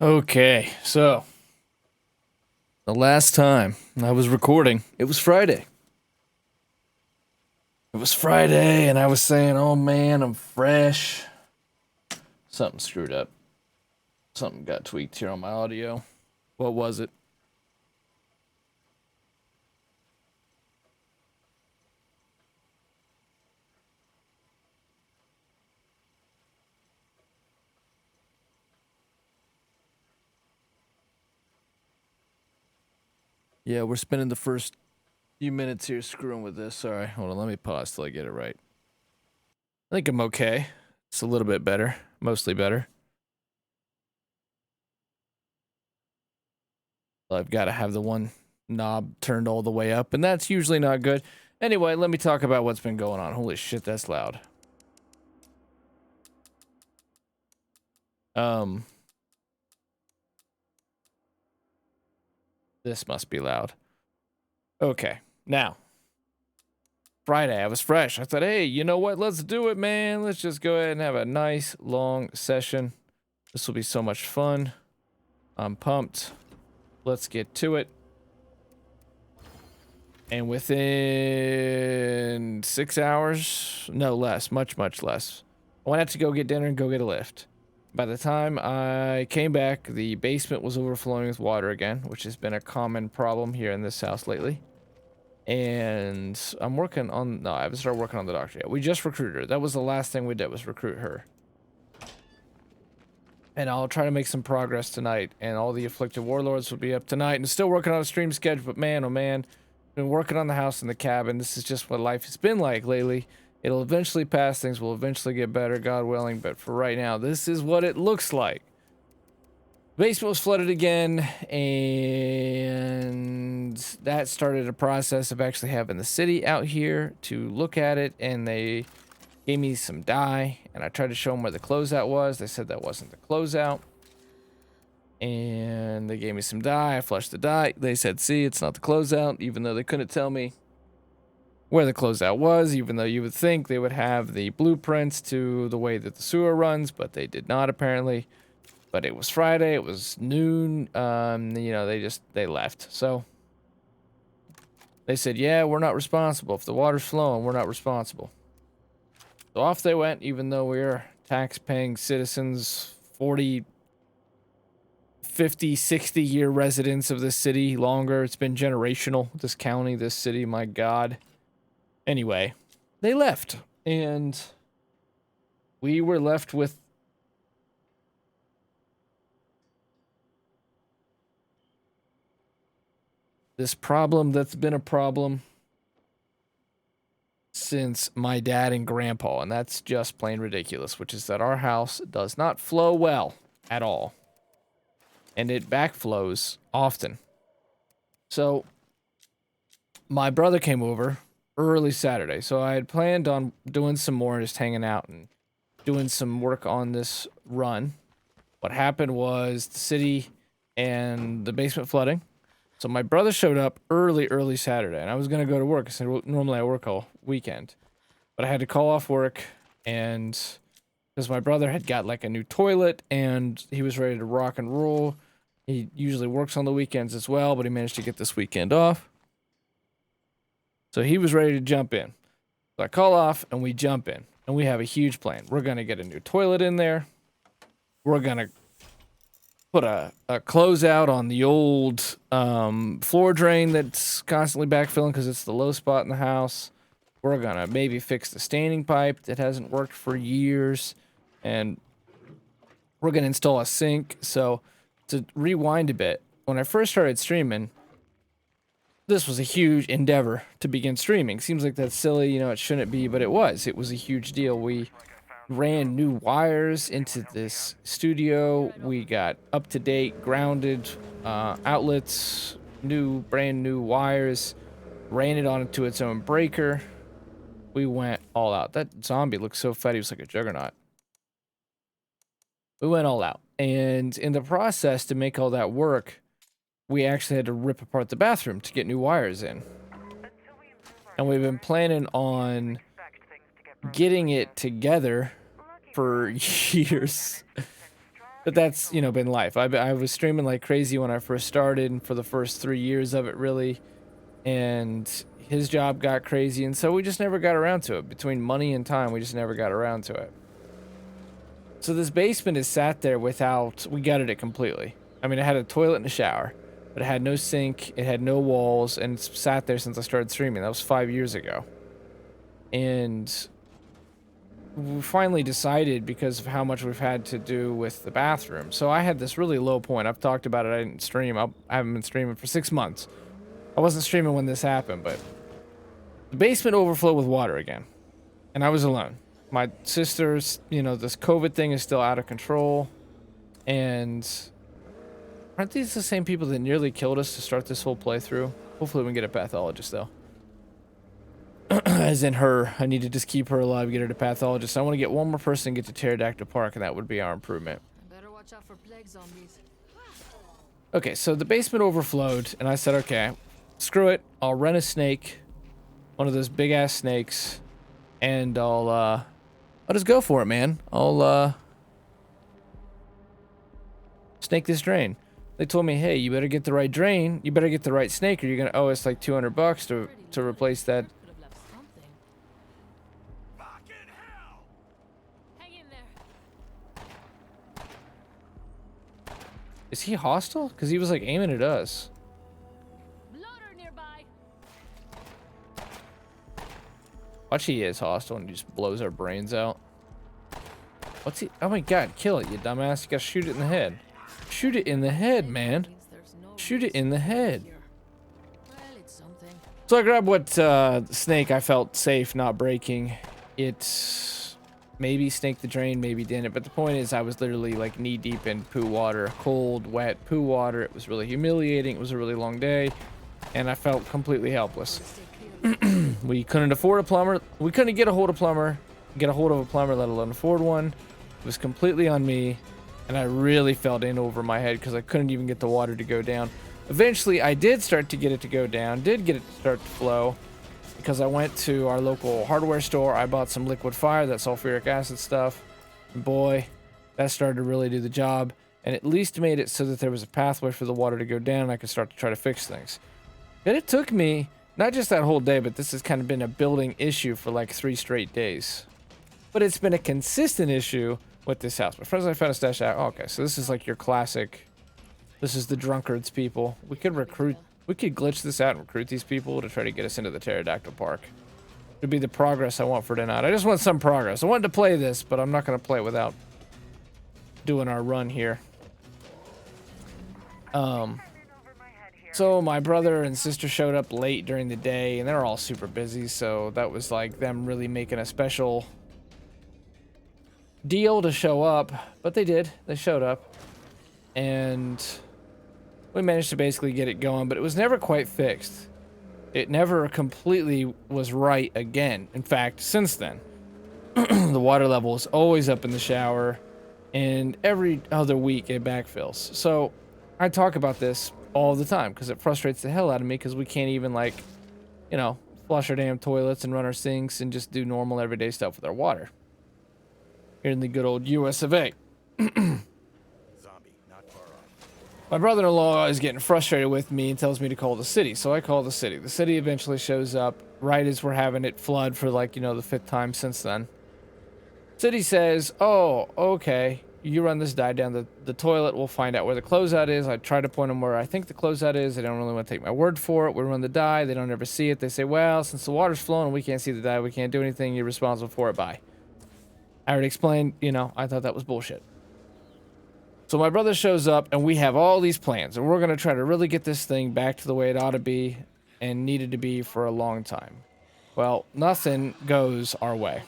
Okay, so the last time I was recording, it was Friday. It was Friday, and I was saying, oh man, I'm fresh. Something screwed up. Something got tweaked here on my audio. What was it? Yeah, we're spending the first few minutes here screwing with this. Sorry, hold on, let me pause till I get it right. I think I'm okay. It's a little bit better, mostly better. I've got to have the one knob turned all the way up, and that's usually not good. Anyway, let me talk about what's been going on. Holy shit, that's loud. Um, this must be loud. Okay, now, Friday, I was fresh. I thought, hey, you know what? Let's do it, man. Let's just go ahead and have a nice long session. This will be so much fun. I'm pumped. Let's get to it. And within 6 hours, no less, much less, I went out to go get dinner and go get a lift. By the time I came back, the basement was overflowing with water again, which has been a common problem here in this house lately. And I'm working on, no, I haven't started working on the doctor yet. We just recruited her. That was the last thing we did, was recruit her. And I'll try to make some progress tonight, and all the afflicted warlords will be up tonight, and still working on a stream schedule. But man, oh man, been working on the house and the cabin. This is just what life has been like lately. It'll eventually pass. Things will eventually get better, God willing. But for right now, this is what it looks like. Basement was flooded again, and that started a process of actually having the city out here to look at it, and they gave me some dye, and I tried to show them where the closeout was. They said that wasn't the closeout, and they gave me some dye. I flushed the dye. They said, see, it's not the closeout, even though they couldn't tell me where the closeout was, even though you would think they would have the blueprints to the way that the sewer runs, but they did not, apparently. But it was Friday, it was noon, you know, they left. So they said, yeah, we're not responsible. If the water's flowing, we're not responsible. So off they went, even though we're tax-paying citizens, 40, 50, 60-year residents of this city, longer. It's been generational, this county, this city, my God. Anyway, they left, and we were left with this problem that's been a problem since my dad and grandpa, and that's just plain ridiculous, which is that our house does not flow well at all, and it backflows often. So my brother came over early Saturday, so I had planned on doing some more, just hanging out and doing some work on this run. What happened was the city and the basement flooding. So my brother showed up early Saturday, and I was gonna go to work. I said, well, normally I work all weekend, but I had to call off work, and because my brother had got like a new toilet and he was ready to rock and roll. He usually works on the weekends as well, but he managed to get this weekend off. So he was ready to jump in. So I call off and we jump in, and we have a huge plan. We're gonna get a new toilet in there. We're gonna put a closeout on the old floor drain that's constantly backfilling because it's the low spot in the house. We're gonna maybe fix the standing pipe that hasn't worked for years, and we're gonna install a sink. So to rewind a bit, when I first started streaming, this was a huge endeavor to begin streaming. Seems like that's silly, you know, it shouldn't be, but it was. It was a huge deal. We ran new wires into this studio. We got up-to-date grounded outlets, brand new wires, ran it onto its own breaker. We went all out. That zombie looked so fat, he was like a juggernaut. We went all out. And in the process, to make all that work, we actually had to rip apart the bathroom to get new wires in. And we've been planning on getting it together for years. But that's, you know, been life. I was streaming like crazy when I first started, and for the first 3 years of it, really. And his job got crazy, and so we just never got around to it. Between money and time, we just never got around to it. So this basement is sat there without, we gutted it completely. I mean, it had a toilet and a shower, but it had no sink, it had no walls, and it's sat there since I started streaming. That was 5 years ago. And we finally decided, because of how much we've had to do with the bathroom. So I had this really low point. I've talked about it. I didn't stream. I haven't been streaming for 6 months. I wasn't streaming when this happened, but the basement overflowed with water again. And I was alone. My sister's, you know, this COVID thing is still out of control. And aren't these the same people that nearly killed us to start this whole playthrough? Hopefully we can get a pathologist, though. As in her. I need to just keep her alive, get her to pathologist. I want to get one more person and get to Pterodactyl Park, and that would be our improvement. Better watch out for plague zombies. Okay, so the basement overflowed, and I said, okay, screw it. I'll rent a snake, one of those big-ass snakes, and I'll just go for it, man. I'll snake this drain. They told me, hey, you better get the right drain. You better get the right snake, or you're gonna owe us like $200 to replace that. Could have left something. Fucking hell! Hang in there. Is he hostile? Because he was like aiming at us. Bloater nearby. Watch, he is hostile and he just blows our brains out. What's he? Oh my god, kill it, you dumbass. You gotta shoot it in the head. Shoot it in the head, man. Means there's no Shoot it in the head. here. Well, it's something. So I grabbed what snake I felt safe not breaking. It maybe snaked the drain, maybe didn't. But the point is, I was literally like knee deep in poo water, cold, wet poo water. It was really humiliating. It was a really long day, and I felt completely helpless. Stay clear. We couldn't afford a plumber. We couldn't get a hold of a plumber, let alone afford one. It was completely on me, and I really felt in over my head because I couldn't even get the water to go down. Eventually, I did start to get it to go down, did get it to start to flow, because I went to our local hardware store. I bought some liquid fire, that sulfuric acid stuff, and boy, that started to really do the job, and at least made it so that there was a pathway for the water to go down, and I could start to try to fix things. But it took me, not just that whole day, but this has kind of been a building issue for like 3 straight days. But it's been a consistent issue with this house. My friends, I found a stash out. Oh, okay, so this is like your classic. This is the drunkards people. We could glitch this out and recruit these people to try to get us into the Pterodactyl Park. It would be the progress I want for tonight. I just want some progress. I wanted to play this, but I'm not going to play it without doing our run here. So my brother and sister showed up late during the day, and they're all super busy, so that was like them really making a special deal to show up. But they did. They showed up. And we managed to basically get it going, but it was never quite fixed. It never completely was right again. In fact, since then, the water level is always up in the shower, and every other week it backfills. So I talk about this all the time because it frustrates the hell out of me, because we can't even, like, you know, flush our damn toilets and run our sinks and just do normal everyday stuff with our water here in the good old US of A. My brother-in-law is getting frustrated with me and tells me to call the city, so I call the city. The city eventually shows up right as we're having it flood for, like, you know, the 5th time since then. City says, oh, okay, you run this dye down the toilet, we'll find out where the closeout is. I try to point them where I think the closeout is. They don't really want to take my word for it. We run the dye, they don't ever see it. They say, well, since the water's flowing and we can't see the dye, we can't do anything, you're responsible for it, bye. I already explained, you know, I thought that was bullshit. So my brother shows up, and we have all these plans, and we're going to try to really get this thing back to the way it ought to be and needed to be for a long time. Well, nothing goes our way.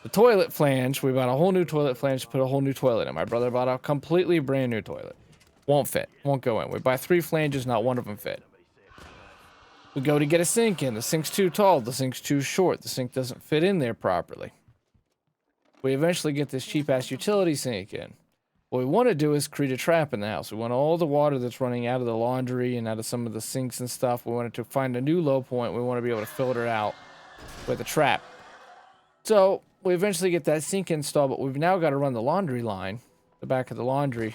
The toilet flange, we bought a whole new toilet flange to put a whole new toilet in. My brother bought a completely brand new toilet. Won't fit, won't go in. We buy 3 flanges, not one of them fit. We go to get a sink in. The sink's too tall, the sink's too short. The sink doesn't fit in there properly. We eventually get this cheap-ass utility sink in. What we want to do is create a trap in the house. We want all the water that's running out of the laundry and out of some of the sinks and stuff. We wanted to find a new low point. We want to be able to filter it out with a trap. So we eventually get that sink installed, but we've now got to run the laundry line the back of the laundry,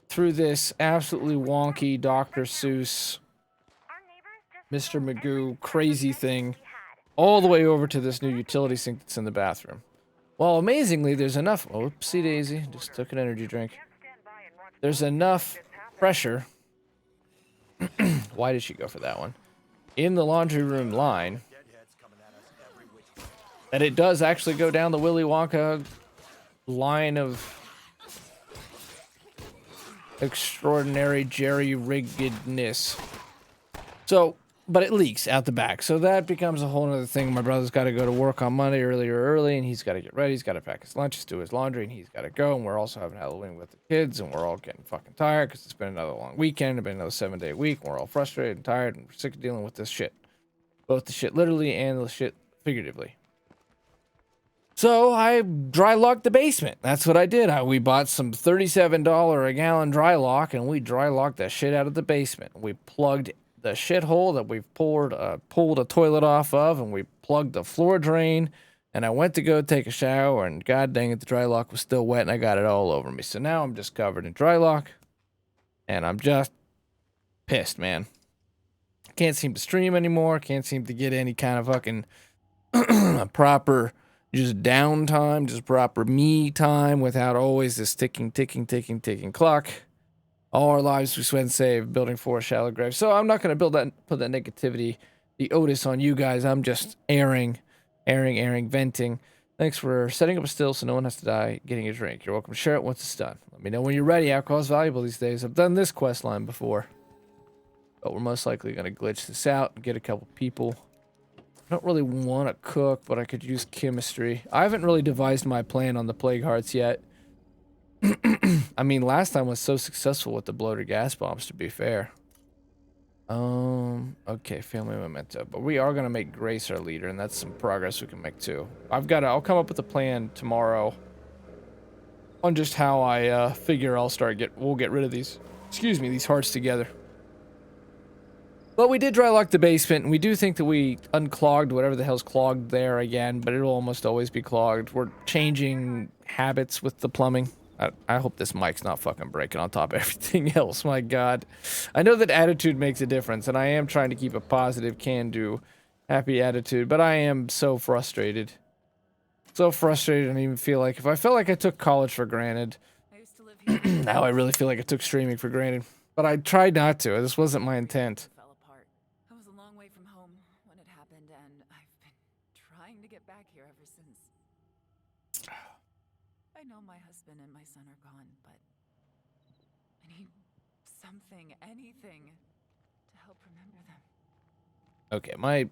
through this absolutely wonky Dr. Seuss, Mr. Magoo crazy thing, all the way over to this new utility sink that's in the bathroom. Well, amazingly, there's enough. Oopsie daisy, just took an energy drink. There's enough pressure. Why did she go for that one? In the laundry room line, that it does actually go down the Willy Wonka line of extraordinary jerry-riggedness. So, but it leaks out the back. So that becomes a whole other thing. My brother's got to go to work on Monday early, and he's got to get ready. He's got to pack his lunches, do his laundry, and he's got to go. And we're also having Halloween with the kids, and we're all getting fucking tired because it's been another long weekend. It's been another 7-day week, and we're all frustrated and tired, and we're sick of dealing with this shit. Both the shit literally and the shit figuratively. So I dry locked the basement. That's what I did. We bought some $37 a gallon dry lock, and we dry locked that shit out of the basement. We plugged the shithole that we've pulled a toilet off of, and we plugged the floor drain. And I went to go take a shower, and god dang it, the dry lock was still wet, and I got it all over me. So now I'm just covered in dry lock, and I'm just pissed, man. Can't seem to stream anymore. Can't seem to get any kind of fucking proper just downtime, just proper me time without always this ticking clock. All our lives we spent saved building 4 shallow graves. So I'm not going to put that negativity, the Otis on you guys. I'm just airing, venting. Thanks for setting up a still so no one has to die getting a drink. You're welcome to share it once it's done. Let me know when you're ready. Alcohol is valuable these days. I've done this quest line before. But we're most likely going to glitch this out and get a couple people. I don't really want to cook, but I could use chemistry. I haven't really devised my plan on the plague hearts yet. I mean, last time was so successful with the bloater gas bombs, to be fair. Okay, family memento. But we are going to make Grace our leader, and that's some progress we can make too. I'll come up with a plan tomorrow on just how I figure we'll get rid of these, these hearts together. But we did dry lock the basement, and we do think that we unclogged whatever the hell's clogged there again, but it'll almost always be clogged. We're changing habits with the plumbing. I hope this mic's not fucking breaking on top of everything else, my god. I know that attitude makes a difference, and I am trying to keep a positive, can-do, happy attitude, but I am so frustrated. So frustrated, and even feel like if I felt like I took college for granted, I used to live here. now I really feel like I took streaming for granted. But I tried not to. This wasn't my intent. Fell apart. I was a long way from home when it happened, and I've been trying to get back here ever since. I know my husband and my son are gone, but I need something, anything, to help remember them. Okay, my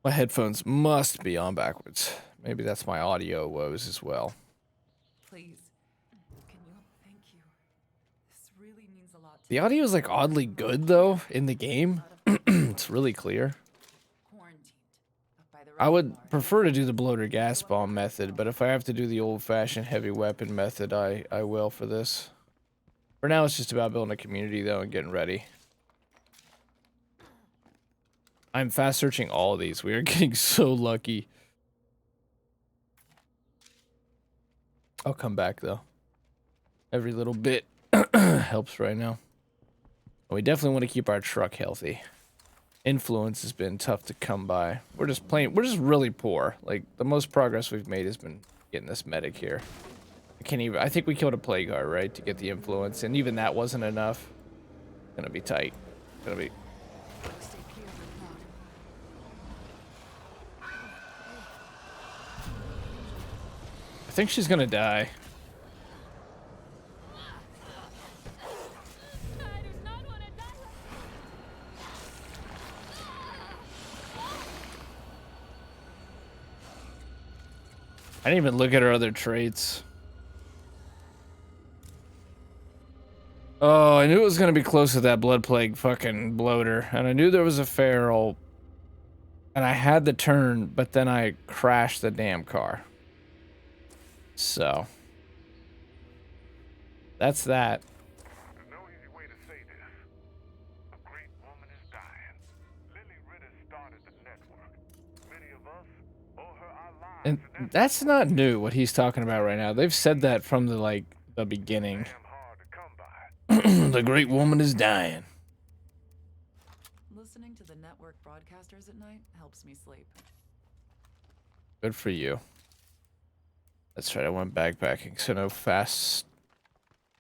my headphones must be on backwards. Maybe that's my audio woes as well. Please, can you? Thank you. This really means a lot to The audio is like oddly good though in the game. It's really clear. quarantined up by the I would reservoir. prefer to do the bloater gas bomb method, but if I have to do the old-fashioned heavy weapon method, I will for this. For now, it's just about building a community though and getting ready. I'm fast searching all of these. We are getting so lucky. I'll come back though. Every little bit helps right now. We definitely want to keep our truck healthy. Influence has been tough to come by. We're just really poor. Like, the most progress we've made has been getting this medic here. I think we killed a plague heart, right, to get the influence, and even that wasn't enough. Gonna be tight. Gonna be... Stay clear of the crowd. I think she's gonna die. I do not want to die. I didn't even look at her other traits. Oh, I knew it was gonna be close to that blood plague fucking bloater, and I knew there was a feral, and I had the turn, but then I crashed the damn car. So, that's that. There's no easy way to say this. A great woman is dying. Lily Ritter started the network. Many of us owe her our lives And and That's not new, what he's talking about right now. They've said that from the beginning. Damn hard to come by. The great woman is dying. Listening to the network broadcasters at night helps me sleep. Good for you. That's right, I went backpacking, so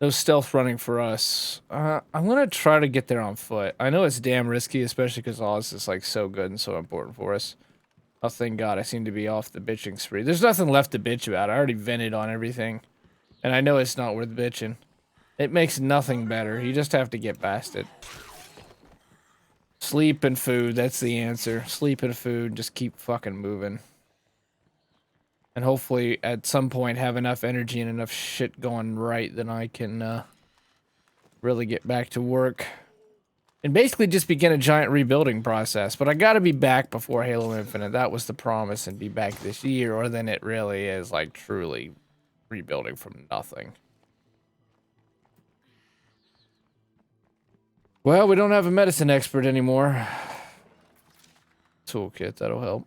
no stealth running for us. I'm gonna try to get there on foot. I know it's damn risky, especially because all this is like so good and so important for us. Oh, thank God, I seem to be off the bitching spree. There's nothing left to bitch about. I already vented on everything. And I know it's not worth bitching. It makes nothing better. You just have to get past it. Sleep and food, that's the answer. Sleep and food, just keep fucking moving. And hopefully, at some point, have enough energy and enough shit going right that I can, really get back to work. And basically just begin a giant rebuilding process. But I gotta be back before Halo Infinite. That was the promise, and be back this year, or then it really is, like, truly rebuilding from nothing. Well, we don't have a medicine expert anymore. Toolkit, that'll help.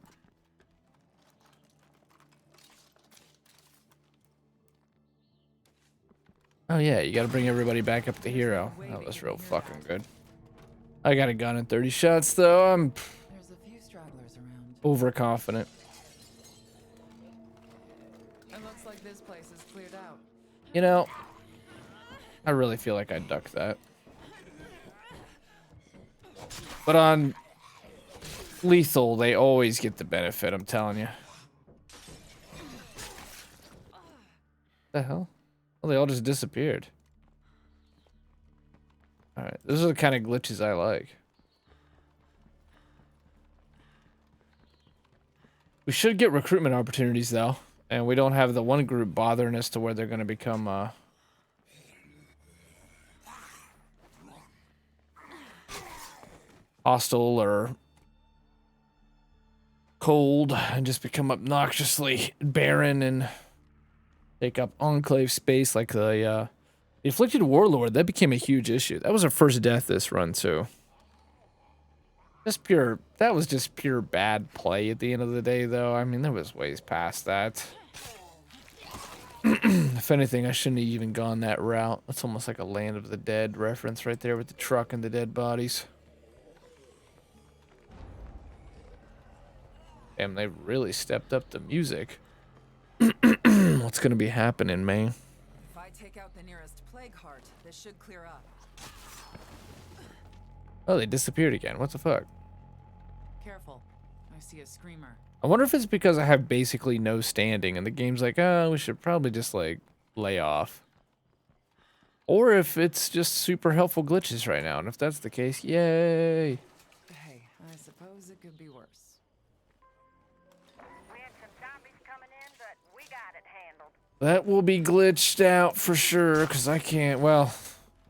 Oh yeah, you gotta bring everybody back up to hero. That was real fucking good. I got a gun and 30 shots though. I'm There's a few stragglers around. overconfident. It looks like this place is cleared out. You know, I really feel like I ducked that. But on lethal, they always get the benefit, I'm telling you. The hell? Well, they all just disappeared. Alright, those are the kind of glitches I like. We should get recruitment opportunities, though. And we don't have the one group bothering us to where they're going to become, hostile or cold and just become obnoxiously barren and take up enclave space like the Afflicted Warlord. That became a huge issue. That was our first death this run, too. That was just pure bad play at the end of the day, though. I mean, there was ways past that. If anything, I shouldn't have even gone that route. That's almost like a Land of the Dead reference right there with the truck and the dead bodies. Damn, they really stepped up the music. What's gonna be happening, man? If I take out the nearest plague heart, this should clear up. Oh, they disappeared again. What the fuck? Careful. I see a screamer. I wonder if it's because I have basically no standing and the game's like, oh, we should probably just, like, lay off. Or if it's just super helpful glitches right now. And if that's the case, yay! Hey, I suppose it could be worse. We had some zombies coming in, but we got it handled. That will be glitched out for sure, because I can't, well,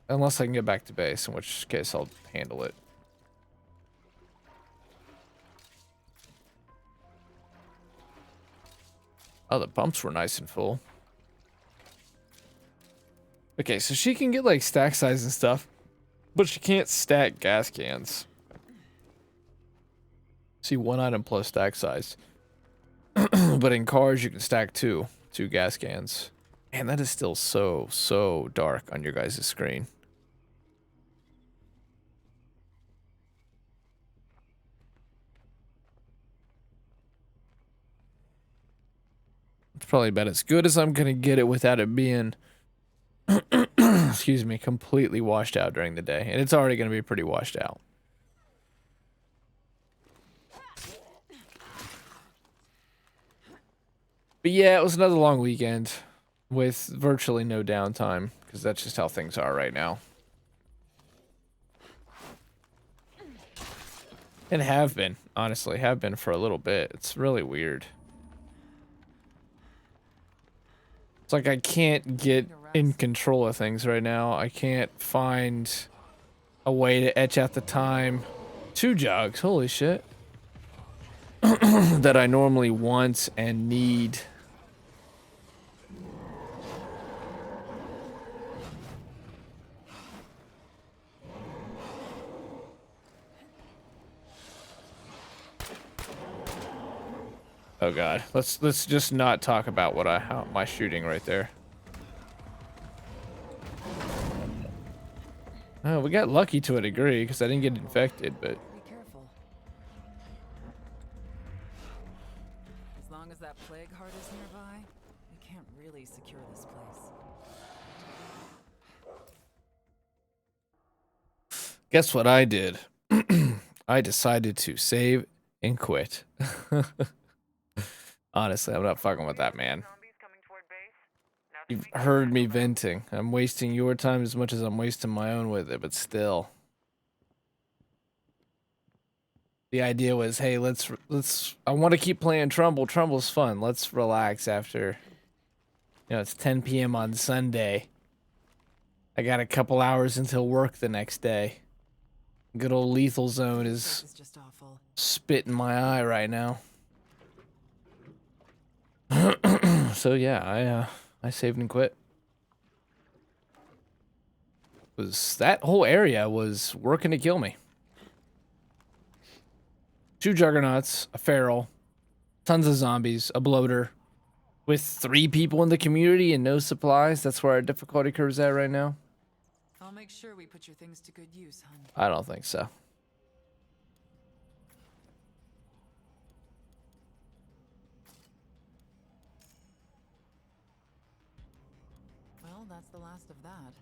unless I can get back to base, in which case I'll handle it. Oh, the pumps were nice and full. Okay, so she can get, like, stack size and stuff, but she can't stack gas cans. See, one item plus stack size. But in cars, you can stack two gas cans. Man, that is still so dark on your guys' screen. It's probably about as good as I'm gonna get it without it being, excuse me, completely washed out during the day. And it's already gonna be pretty washed out. But yeah, it was another long weekend with virtually no downtime, because that's just how things are right now. And have been, honestly, have been for a little bit. It's really weird. It's like I can't get in control of things right now. I can't find a way to etch out the time. 2 jugs, holy shit. That I normally want and need. Oh god. Let's just not talk about what how my shooting right there. Oh, we got lucky to a degree because I didn't get infected, but Be careful. As long as that plague heart is nearby, we can't really secure this place. guess what I did? I decided to save and quit. Honestly, I'm not fucking with that, man. Zombies coming toward base. Now that You've we can heard me handle them. venting. I'm wasting your time as much as I'm wasting my own with it, but still. The idea was, hey, let's I want to keep playing Trumbull. Trumble's fun. Let's relax after, it's 10 p.m. on Sunday. I got a couple hours until work the next day. Good old Lethal Zone This is is just awful. spitting my eye right now. So yeah, I saved and quit. That whole area was working to kill me. 2 juggernauts, a feral, tons of zombies, a bloater, with 3 people in the community and no supplies. That's where our difficulty curve's at right now. I'll make sure we put your things to good use, hun. I don't think so. Well, that's the last of that.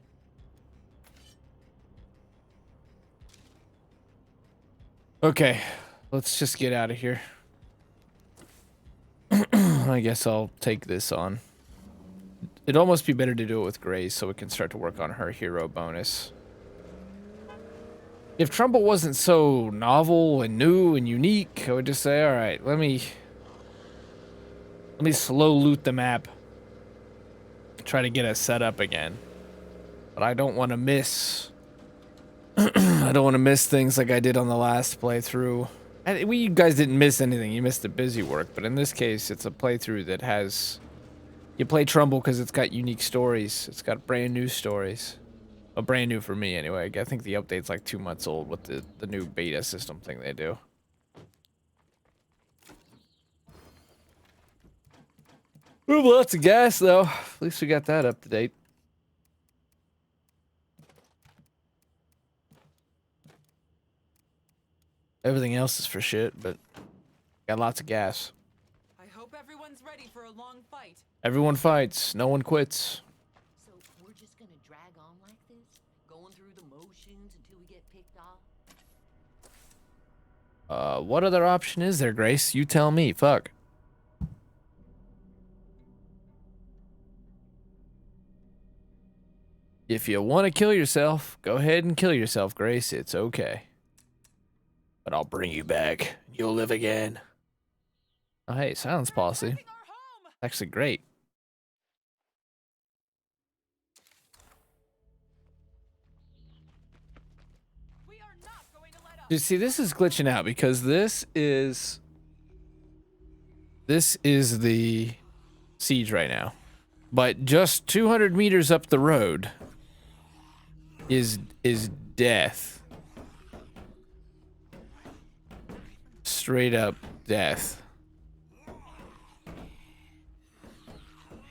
Okay, let's just get out of here. I guess I'll take this on. It'd almost be better to do it with Grace so we can start to work on her hero bonus. If Trumbull wasn't so novel and new and unique, I would just say, all right, let me slow loot the map. Try to get us set up again. But I don't want to miss I don't want to miss things like I did on the last playthrough. And you guys didn't miss anything. You missed the busy work, but in this case, it's a playthrough that has. You play Trumbull because it's got unique stories. It's got brand new stories. Well, brand new for me anyway. I think the update's like 2 months old with the new beta system thing they do. Ooh, lots of gas though. At least we got that up to date. Everything else is for shit, but got lots of gas. I hope everyone's ready for a long fight. Everyone fights, no one quits. So we're just gonna drag on like this? Going through the motions until we get picked off? What other option is there, Grace? You tell me, fuck. If you want to kill yourself, go ahead and kill yourself, Grace. It's okay. But I'll bring you back. You'll live again. Oh, hey, Silence Policy. Actually great. You see, this is glitching out because this is the siege right now. But just 200 meters up the road is death. Straight up death.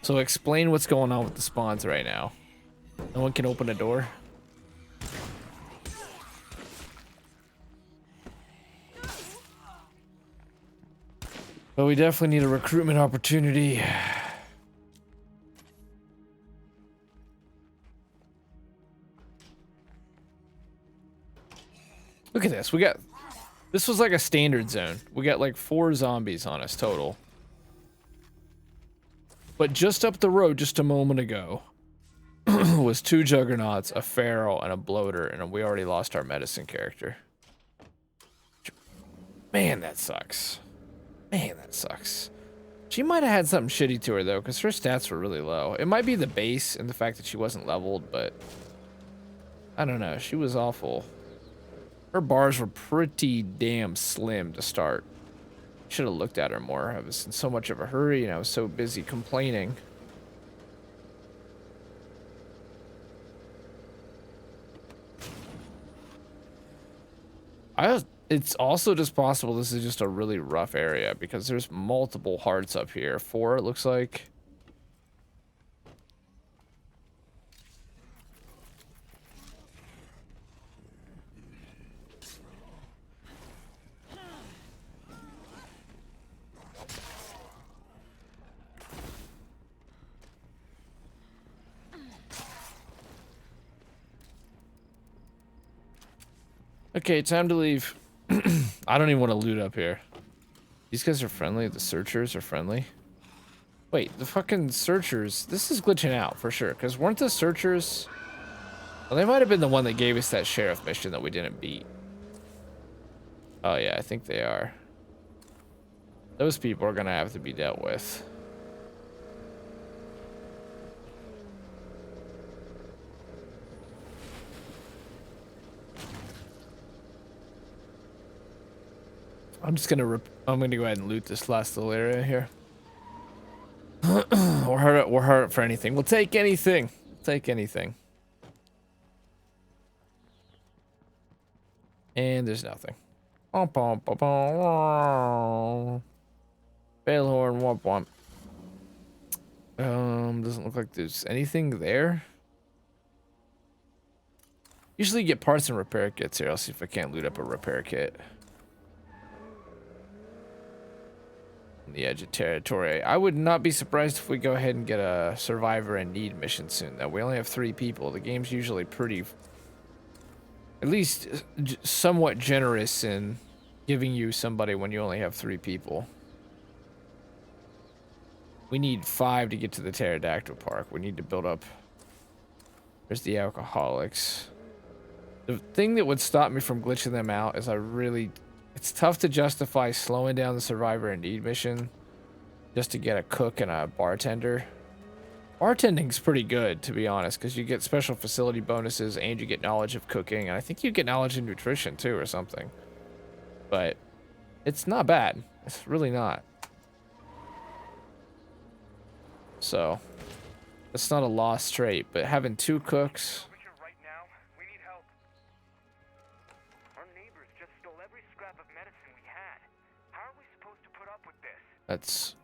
So explain what's going on with the spawns right now. No one can open a door. But we definitely need a recruitment opportunity. Look at this. This was like a standard zone. We got like 4 zombies on us total. But just up the road just a moment ago was 2 juggernauts, a feral, and a bloater, and we already lost our medicine character. Man, that sucks. Man, that sucks. She might have had something shitty to her though, because her stats were really low. It might be the base and the fact that she wasn't leveled, but I don't know. She was awful. Her bars were pretty damn slim to start. Should have looked at her more. I was in so much of a hurry and I was so busy complaining. It's also just possible this is just a really rough area because there's multiple hearts up here. 4, it looks like. Okay, time to leave. I don't even want to loot up here. These guys are friendly. The searchers are friendly. Wait, the fucking searchers. This is glitching out for sure. Because weren't the searchers... Well, they might have been the one that gave us that sheriff mission that we didn't beat. Oh, yeah, I think they are. Those people are going to have to be dealt with. I'm just gonna I'm gonna go ahead and loot this last little area here. We're hard for anything. We'll take anything. Take anything. And there's nothing. Bailhorn, womp womp. Doesn't look like there's anything there. Usually you get parts and repair kits here. I'll see if I can't loot up a repair kit. On the edge of territory. I would not be surprised if we go ahead and get a survivor in need mission soon. Though we only have 3 people. The game's usually pretty, at least somewhat generous in giving you somebody when you only have 3 people. We need 5 to get to the pterodactyl park. We need to build up. There's the alcoholics. The thing that would stop me from glitching them out is it's tough to justify slowing down the survivor in need mission just to get a cook and a bartender. Bartending's pretty good, to be honest, because you get special facility bonuses and you get knowledge of cooking, and I think you get knowledge of nutrition too or something. But it's not bad. It's really not. So it's not a lost trait, but having 2 cooks. Over here right now. We need help. Our neighbors just stole every scrap of medicine we had. How are we supposed to put up with this? That's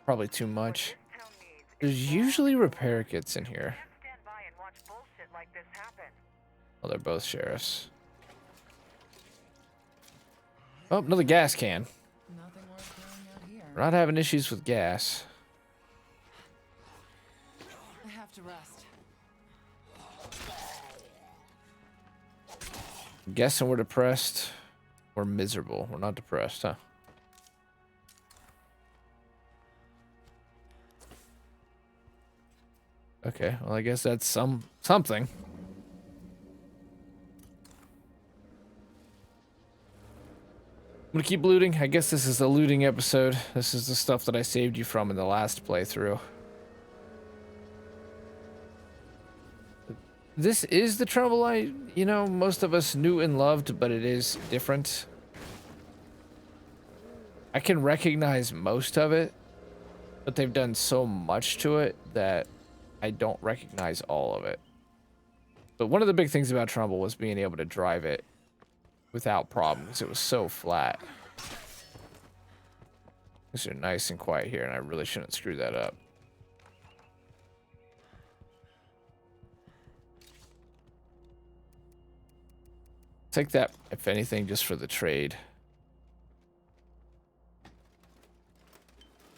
probably too much. This town needs is There's usually repair kits in here. can't stand by and watch bullshit like this happen. Oh, they're both sheriffs. Oh, another gas can. Nothing worth throwing out here. We're not having issues with gas. I have to rest. I'm guessing we're depressed. We're miserable. We're not depressed, huh? Okay, well, I guess that's something. I'm gonna keep looting. I guess this is a looting episode. This is the stuff that I saved you from in the last playthrough. This is the Trumbull most of us knew and loved, but it is different. I can recognize most of it, but they've done so much to it that I don't recognize all of it. But one of the big things about Trumbull was being able to drive it without problems. It was so flat. These are nice and quiet here, and I really shouldn't screw that up. Take that, if anything, just for the trade.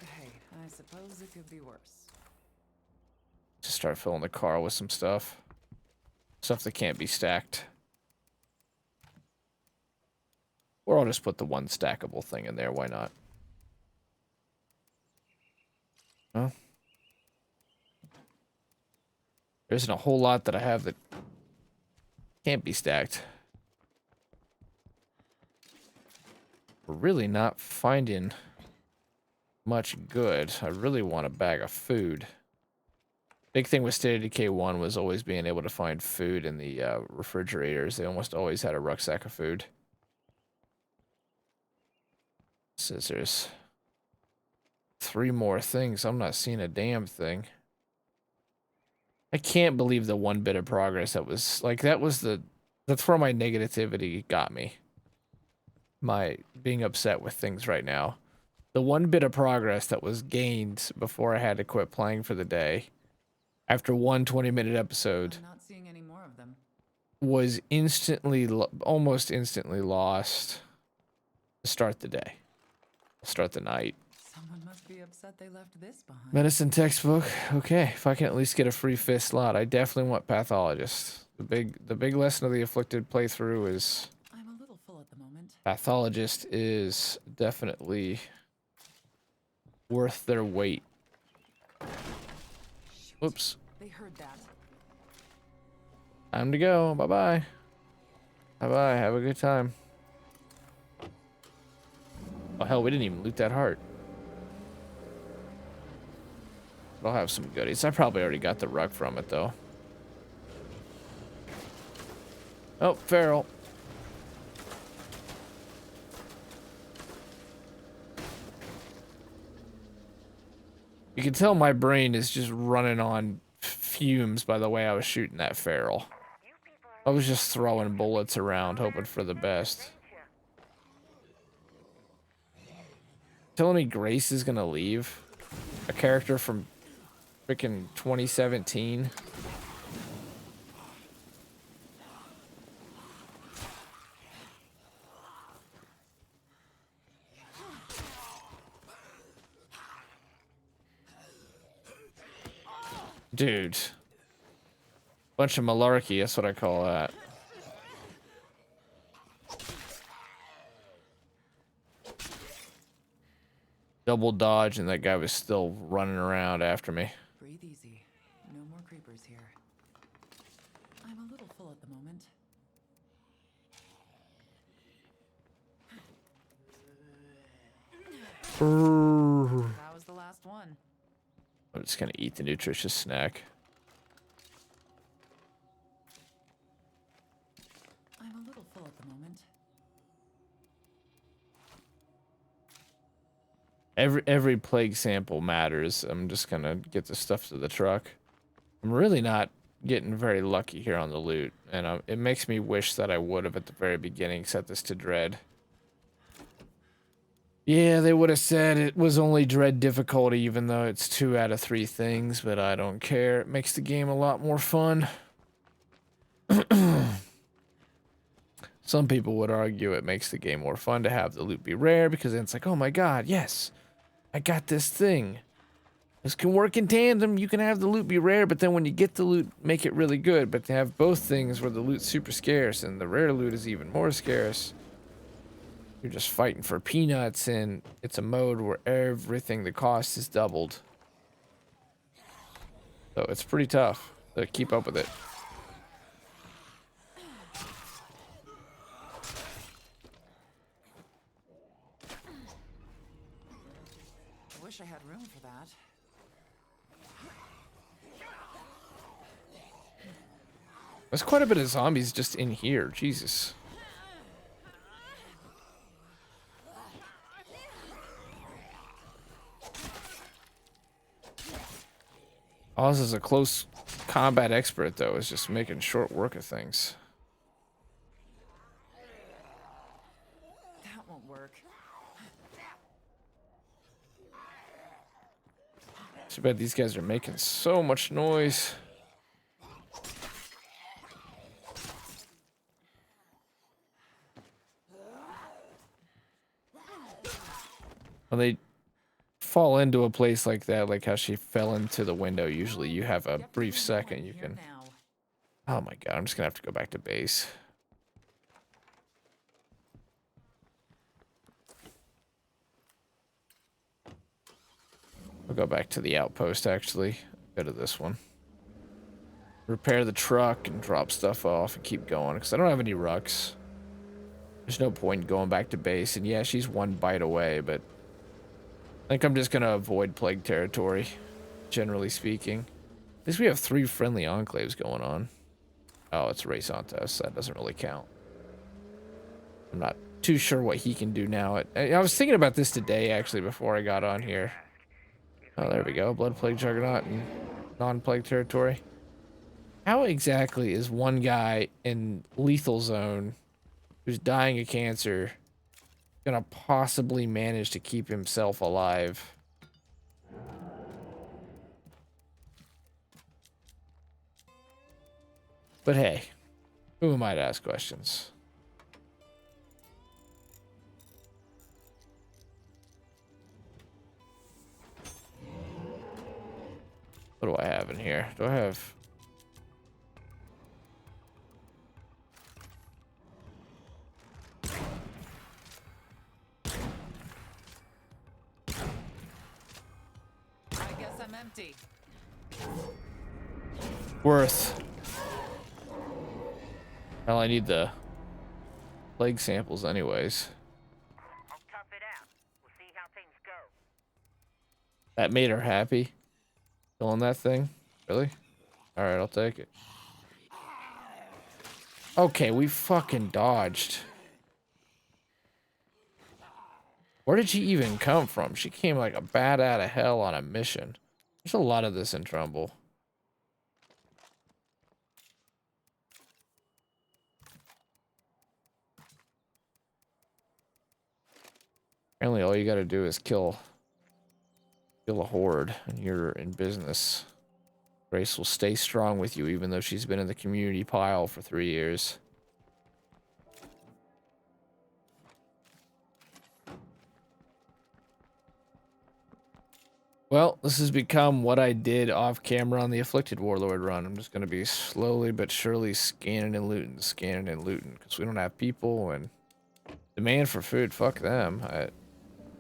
Hey, I suppose it could be worse. Just start filling the car with some stuff. Stuff that can't be stacked. Or I'll just put the one stackable thing in there, why not? Well, there isn't a whole lot that I have that can't be stacked. We're really not finding much good. I really want a bag of food. Big thing with State of Decay 1 was always being able to find food in the refrigerators. They almost always had a rucksack of food. Scissors. 3 more things. I'm not seeing a damn thing. I can't believe the 1 bit of progress that was like that's where my negativity got me. my being upset with things right now. The one bit of progress that was gained before I had to quit playing for the day, after one 20-minute episode, I'm not seeing any more of them. was almost instantly lost to start the day, start the night. Someone must be upset they left this behind. Medicine textbook. Okay, if I can at least get a free fifth slot, I definitely want pathologist. The big lesson of the afflicted playthrough is I'm a little full at the moment. pathologist is definitely worth their weight. Whoops. They heard that. Time to go. Bye-bye. Bye-bye. Have a good time. Oh, hell, we didn't even loot that heart. I'll have some goodies. I probably already got the rug from it, though. Oh, feral. You can tell my brain is just running on fumes by the way I was shooting that feral. I was just throwing bullets around, hoping for the best. Telling me Grace is gonna leave? A character from freaking 2017? Dude. Bunch of malarkey, that's what I call that. Double dodge and that guy was still running around after me. Breathe easy. No more creepers here. I'm a little full at the moment. That was the last one. I'm just gonna eat the nutritious snack. I'm a little full at the moment. Every plague sample matters. I'm just gonna get the stuff to the truck. I'm really not getting very lucky here on the loot, and it makes me wish that I would have at the very beginning set this to dread. Yeah, they would have said it was only dread difficulty, even though it's 2 out of 3 things, but I don't care. It makes the game a lot more fun. Some people would argue it makes the game more fun to have the loot be rare, because then it's like, oh my god, yes, I got this thing. This can work in tandem. You can have the loot be rare, but then when you get the loot, make it really good. But to have both things where the loot's super scarce and the rare loot is even more scarce, you're just fighting for peanuts, and it's a mode where everything, the cost is doubled. So it's pretty tough to keep up with it. I wish I had room for that. There's quite a bit of zombies just in here. Jesus. Oz is a close combat expert, though, is just making short work of things. That won't work. Too bad these guys are making so much noise. When they fall into a place like that, like how she fell into the window, usually you have a brief second you can... Oh my god, I'm just gonna have to go back to base. I'll go back to the outpost, actually. Go to this one. Repair the truck and drop stuff off and keep going, because I don't have any rucks. There's no point in going back to base, and yeah, she's 1 bite away, but I think I'm just gonna avoid plague territory, generally speaking. At least we have 3 friendly enclaves going on. Oh, it's Ray Santos. That doesn't really count. I'm not too sure what he can do now. I was thinking about this today, actually, before I got on here. Oh, there we go. Blood Plague Juggernaut and non-plague territory. How exactly is one guy in lethal zone who's dying of cancer gonna possibly manage to keep himself alive. But hey, who am I to ask questions? What do I have in here? Do I have... I guess I'm empty. Worth. Hell, I need the plague samples anyways. I'll tough it out. We'll see how things go. That made her happy. Killing that thing? Really? Alright, I'll take it. Okay, we fucking dodged. Where did she even come from? She came like a bat out of hell on a mission. There's a lot of this in Trumbull. Apparently all you gotta do is kill a horde and you're in business. Grace will stay strong with you even though she's been in the community pile for 3 years. Well, this has become what I did off camera on the Afflicted Warlord run. I'm just going to be slowly but surely scanning and looting, because we don't have people and demand for food. Fuck them.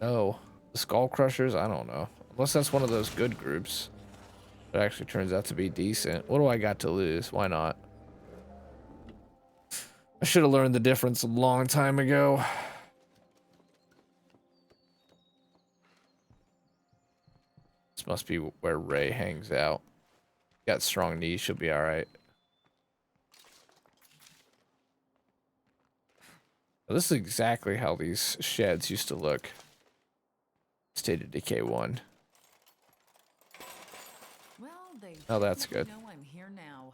No. The Skull Crushers? I don't know. Unless that's one of those good groups. It actually turns out to be decent. What do I got to lose? Why not? I should have learned the difference a long time ago. This must be where Ray hangs out. Got strong knees, she'll be alright. This is exactly how these sheds used to look. State of Decay 1. Well, they Oh, that's good. know I'm here now.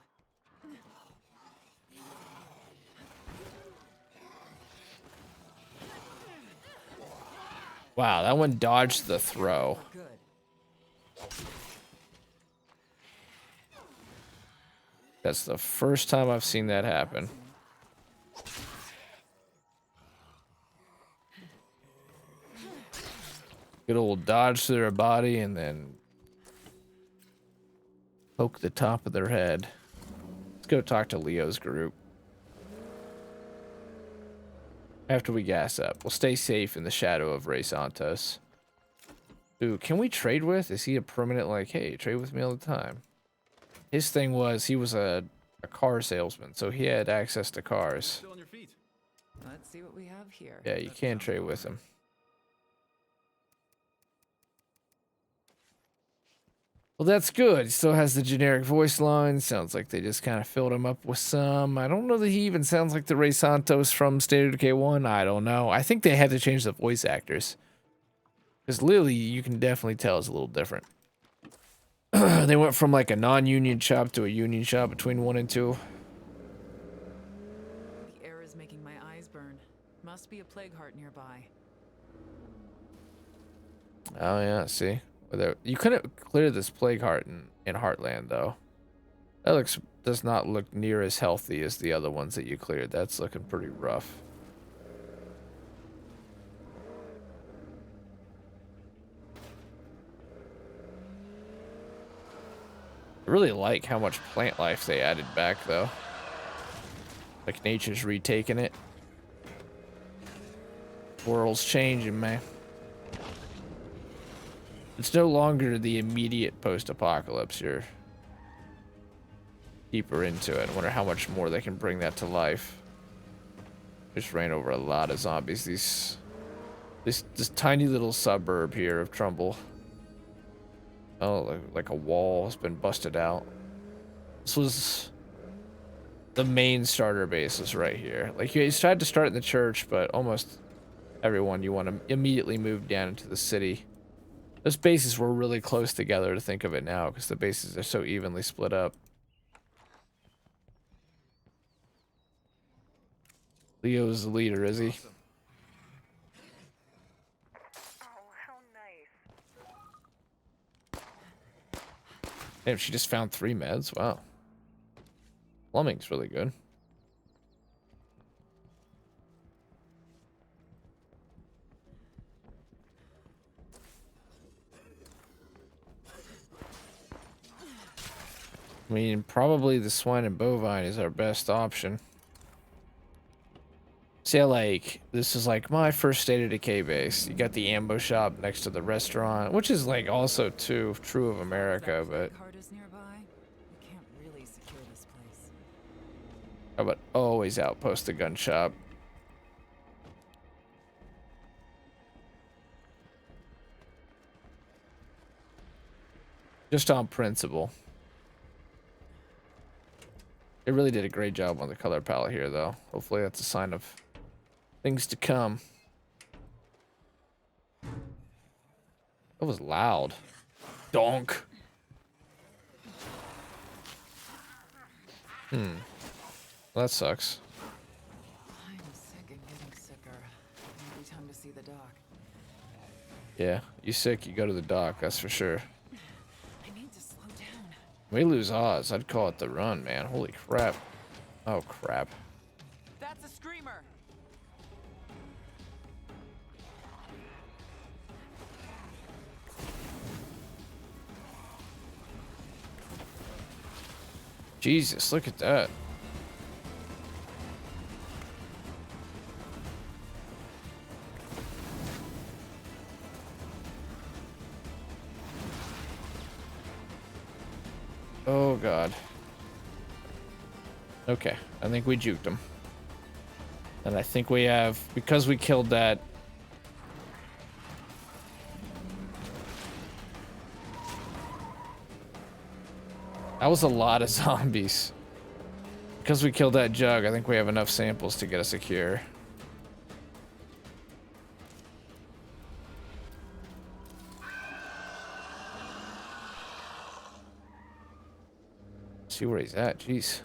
Wow, that one dodged the throw. Good. That's the first time I've seen that happen. Good old dodge to their body and then poke the top of their head. Let's go talk to Leo's group. After we gas up, we'll stay safe in the shadow of Ray Santos. Ooh, can we trade with? Is he a permanent, like, hey, trade with me all the time? His thing was, he was a car salesman, so he had access to cars. Still on your feet. Let's see what we have here. Yeah, you can trade with him. Well, that's good. He still has the generic voice line. Sounds like they just kind of filled him up with some. I don't know that he even sounds like the Ray Santos from State of Decay 1. I don't know. I think they had to change the voice actors. Because Lily, you can definitely tell, is a little different. They went from like a non-union shop to a union shop between 1 and 2. The air is making my eyes burn. Must be a plague heart nearby. Oh yeah, see? You couldn't clear this plague heart in Heartland though. That does not look near as healthy as the other ones that you cleared. That's looking pretty rough. I really like how much plant life they added back though. Like nature's retaking it. World's changing, man. It's no longer the immediate post-apocalypse. You're deeper into it. I wonder how much more they can bring that to life. Just ran over a lot of zombies. This tiny little suburb here of Trumbull. Oh, like a wall has been busted out. This was the main starter base was right here. Like you tried to start in the church, but almost everyone you want to immediately move down into the city. Those bases were really close together to think of it now because the bases are so evenly split up. Leo's the leader, is he? Damn, she just found 3 meds. Wow. Plumbing's really good. I mean, probably the swine and bovine is our best option. See, like, this is like my first State of Decay base. You got the ammo shop next to the restaurant, which is like also too true of America, but Card is nearby. We can't really secure this place. how about always outpost the gun shop? Just on principle. They really did a great job on the color palette here, though. Hopefully that's a sign of things to come. That was loud. Donk. Well, that sucks. I'm sick and getting sicker. Maybe time to see the doc. Yeah, you sick, you go to the dock, that's for sure. I need to slow down. We lose Oz, I'd call it the run, man. Holy crap. Oh, crap. That's a screamer. Jesus, look at that. Oh, God. Okay, I think we juked him. And I think we have, because we killed that. That was a lot of zombies. Because we killed that jug, I think we have enough samples to get us a cure. See where he's at, jeez.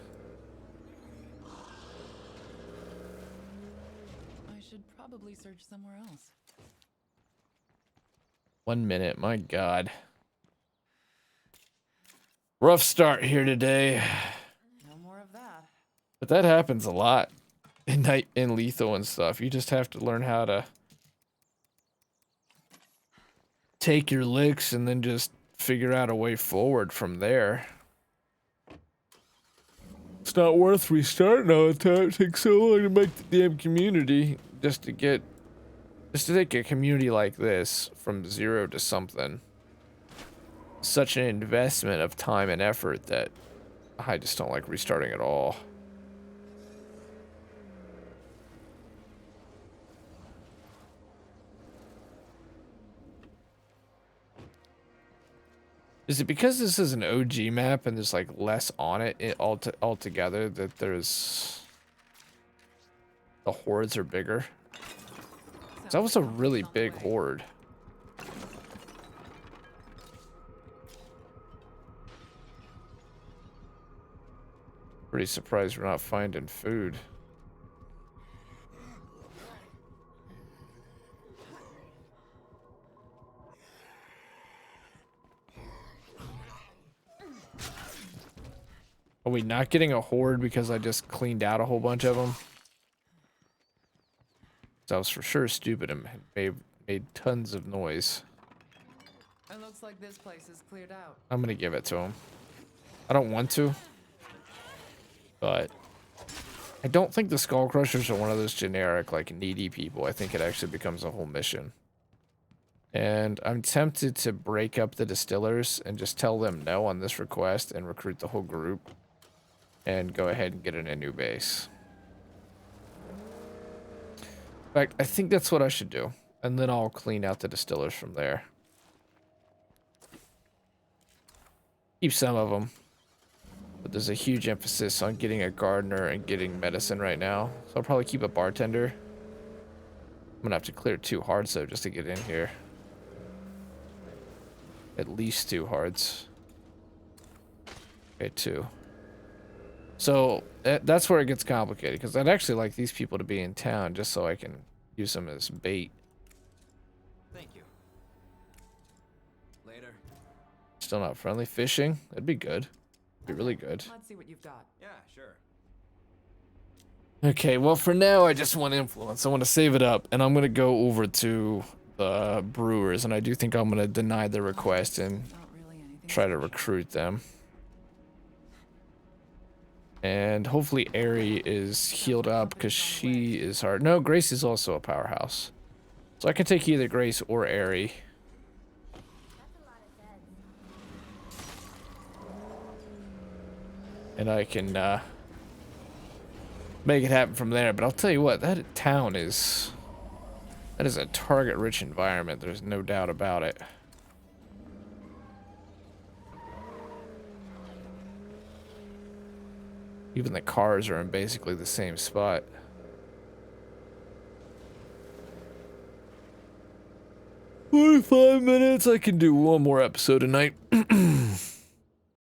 I should probably search somewhere else. 1 minute, my God. Rough start here today. No more of that. But that happens a lot in lethal and stuff. You just have to learn how to take your licks and then just figure out a way forward from there. It's not worth restarting all the time. It takes so long to make the damn community just to take a community like this from 0 to something. Such an investment of time and effort that I just don't like restarting at all. Is it because this is an OG map and there's like less on it altogether that the hordes are bigger? 'Cause that was a really big horde. Pretty surprised we're not finding food. Are we not getting a horde because I just cleaned out a whole bunch of them? That was for sure stupid and made tons of noise. It looks like this place is cleared out. I'm gonna give it to him. I don't want to, but I don't think the Skull Crushers are one of those generic, like, needy people. I think it actually becomes a whole mission. And I'm tempted to break up the distillers and just tell them no on this request and recruit the whole group and go ahead and get in a new base. In fact, I think that's what I should do. And then I'll clean out the distillers from there. Keep some of them. But there's a huge emphasis on getting a gardener and getting medicine right now. So I'll probably keep a bartender. I'm gonna have to clear 2 hearts though just to get in here. At least 2 hearts. Okay, 2. So that's where it gets complicated, because I'd actually like these people to be in town just so I can use them as bait. Thank you. Later. Still not friendly. Fishing? That'd be good. Be really good. Let's see what you've got. Yeah, sure. Okay, well for now I just want influence. I want to save it up, and I'm gonna go over to the brewers, and I do think I'm gonna deny their request and Not really anything try to special. recruit them. And hopefully Ari is healed up because she is hard. No, Grace is also a powerhouse. So I can take either Grace or Ari. And I can make it happen from there. But I'll tell you what, that town is... That is a target-rich environment. There's no doubt about it. Even the cars are in basically the same spot. "45 minutes, I can do one more episode tonight."